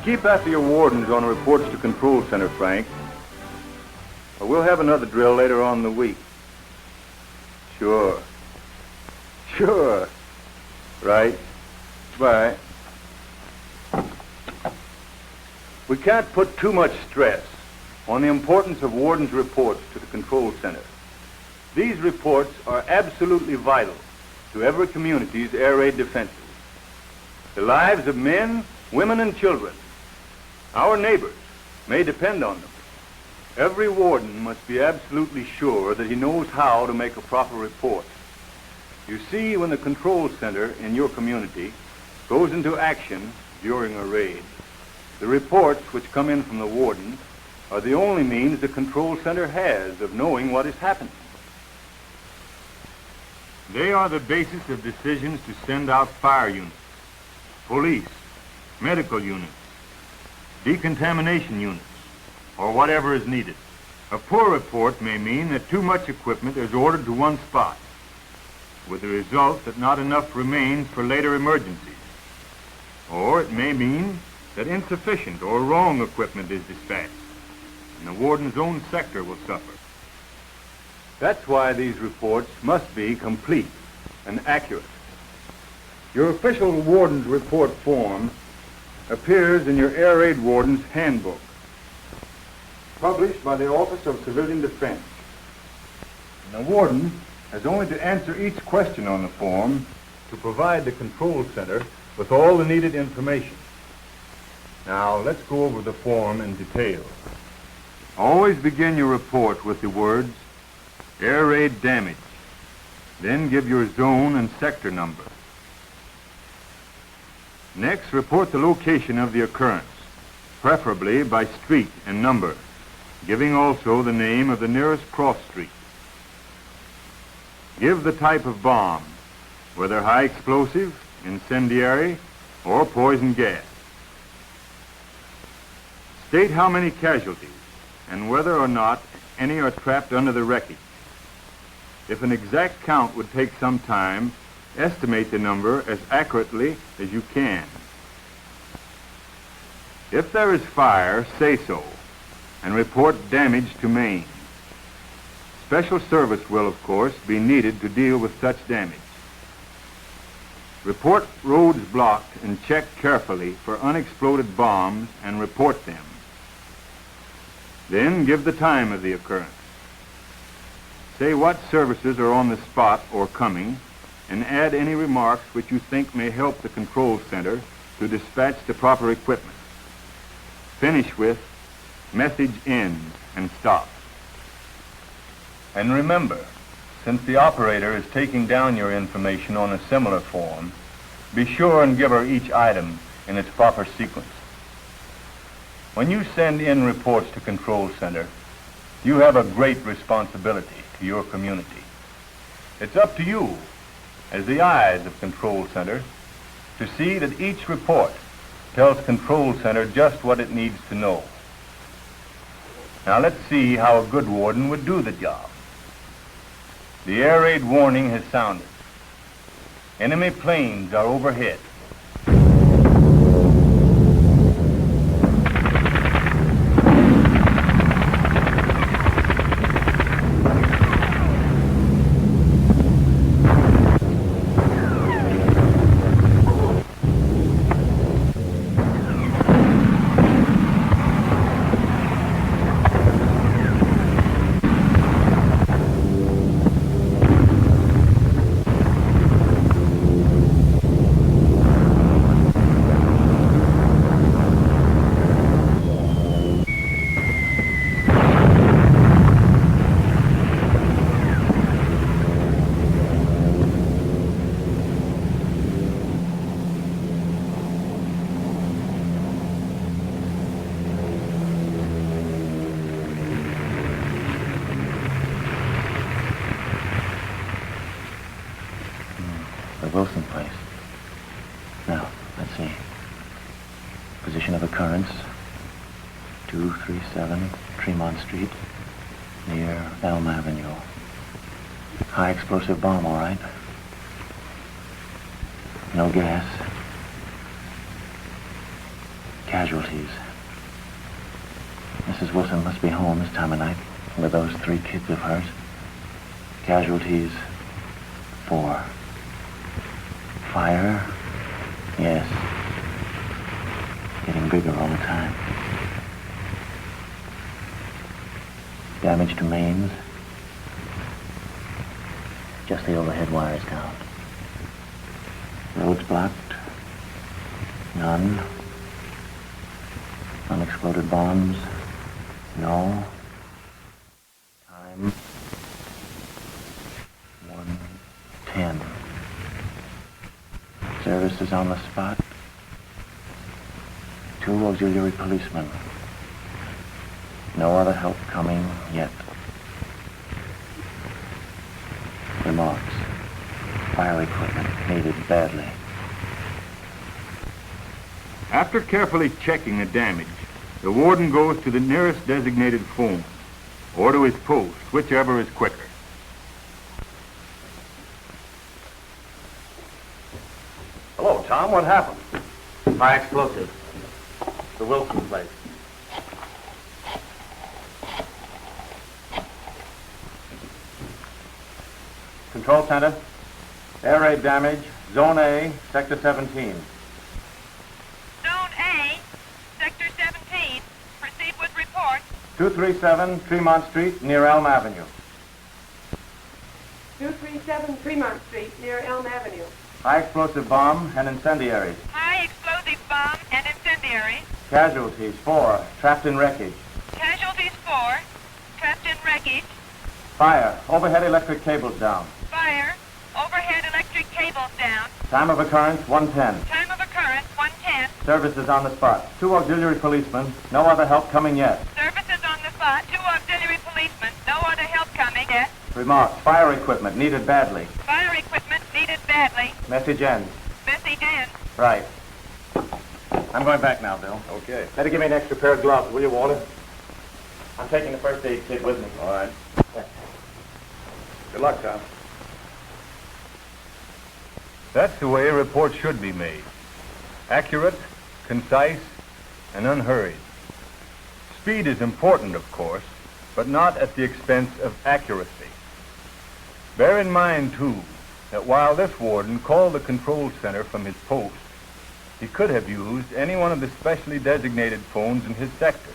And keep after your wardens on reports to Control Center, Frank. Or we'll have another drill later on in the week. Sure. Sure. Right. Bye. We can't put too much stress on the importance of wardens' reports to the Control Center. These reports are absolutely vital to every community's air raid defenses. The lives of men, women, and children, our neighbors, may depend on them. Every warden must be absolutely sure that he knows how to make a proper report. You see, when the Control Center in your community goes into action during a raid, the reports which come in from the warden are the only means the Control Center has of knowing what is happening. They are the basis of decisions to send out fire units, police, medical units, decontamination units, or whatever is needed. A poor report may mean that too much equipment is ordered to one spot, with the result that not enough remains for later emergencies. Or it may mean that insufficient or wrong equipment is dispatched, and the warden's own sector will suffer. That's why these reports must be complete and accurate. Your official warden's report form appears in your Air Raid Warden's Handbook, published by the Office of Civilian Defense. And the warden has only to answer each question on the form to provide the Control Center with all the needed information. Now, let's go over the form in detail. Always begin your report with the words, Air Raid Damage. Then give your zone and sector number. Next, report the location of the occurrence, preferably by street and number, giving also the name of the nearest cross street. Give the type of bomb, whether high explosive, incendiary, or poison gas. State how many casualties and whether or not any are trapped under the wreckage. If an exact count would take some time, estimate the number as accurately as you can. If there is fire, say so, and report damage to main. Special service will, of course, be needed to deal with such damage. Report roads blocked and check carefully for unexploded bombs and report them. Then give the time of the occurrence. Say what services are on the spot or coming, and add any remarks which you think may help the Control Center to dispatch the proper equipment. Finish with, message ends, and stop. And remember, since the operator is taking down your information on a similar form, be sure and give her each item in its proper sequence. When you send in reports to Control Center, you have a great responsibility to your community. It's up to you, as the eyes of Control Center, to see that each report tells Control Center just what it needs to know. Now let's see how a good warden would do the job. The air raid warning has sounded. Enemy planes are overhead. Wilson place. Now, let's see. Position of occurrence, 237 Tremont Street, near Elm Avenue. High explosive bomb, all right. No gas. Casualties. Mrs. Wilson must be home this time of night with those 3 kids of hers. Casualties, 4. Fire, yes. Getting bigger all the time. Damage to mains. Just the overhead wires down. Roads blocked. None. Unexploded bombs. No. Time. 1:10. Services on the spot. 2 auxiliary policemen. No other help coming yet. Remarks. Fire equipment needed badly. After carefully checking the damage, the warden goes to the nearest designated phone or to his post, whichever is quicker. Hello, Tom. What happened? High explosive. The Wilson place. Control center. Air raid damage. Zone A, Sector 17. Zone A, Sector 17. Proceed with report. 237 Tremont Street, near Elm Avenue. 237 Tremont Street, near Elm Avenue. High explosive bomb and incendiaries. High explosive bomb and incendiary. Casualties, 4, trapped in wreckage. Casualties 4. Trapped in wreckage. Fire, overhead electric cables down. Fire. Overhead electric cables down. Time of occurrence, 1:10. Time of occurrence 1:10. Services on the spot. 2 auxiliary policemen. No other help coming yet. Services on the spot. 2 auxiliary policemen. No other help coming yet. Remarks. Fire equipment needed badly. Fire equipment needed badly. Message ends. Message ends. Right. I'm going back now, Bill. Okay. Better give me an extra pair of gloves, will you, Warden? I'm taking the first aid kit with me. All right. Good luck, Tom. That's the way a report should be made. Accurate, concise, and unhurried. Speed is important, of course, but not at the expense of accuracy. Bear in mind, too, that while this warden called the control center from his post, he could have used any one of the specially designated phones in his sector,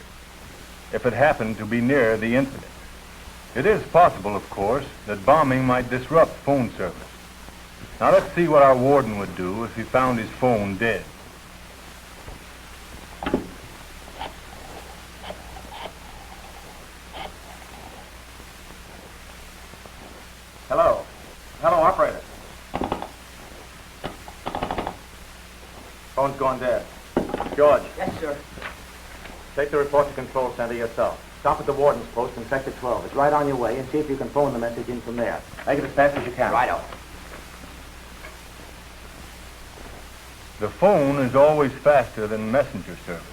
if it happened to be near the incident. It is possible, of course, that bombing might disrupt phone service. Now let's see what our warden would do if he found his phone dead. Hello. Hello, operator. Phone's gone dead. George. Yes, sir. Take the report to control center yourself. Stop at the warden's post in Sector 12. It's right on your way, and see if you can phone the message in from there. Make it as fast as you can. Righto. The phone is always faster than messenger service.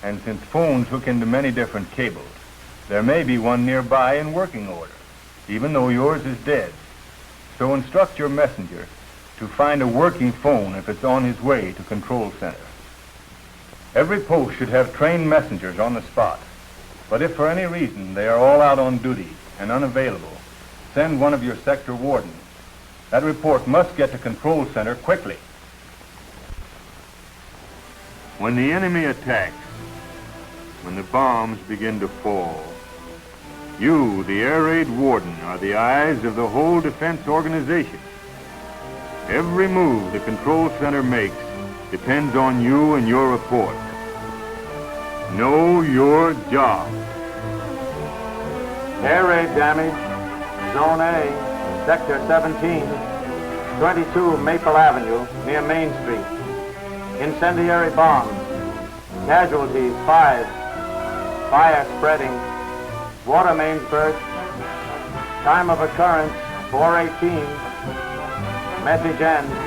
And since phones hook into many different cables, there may be one nearby in working order, even though yours is dead. So instruct your messenger to find a working phone if it's on his way to control center. Every post should have trained messengers on the spot, but if for any reason they are all out on duty and unavailable, send one of your sector wardens. That report must get to control center quickly. When the enemy attacks, when the bombs begin to fall, you, the air raid warden, are the eyes of the whole defense organization. Every move the control center makes depends on you and your report. Know your job. Air raid damage. Zone A, Sector 17, 22 Maple Avenue, near Main Street. Incendiary bomb. Casualties, 5. Fire spreading. Water mains burst. Time of occurrence, 4:18. Message ends.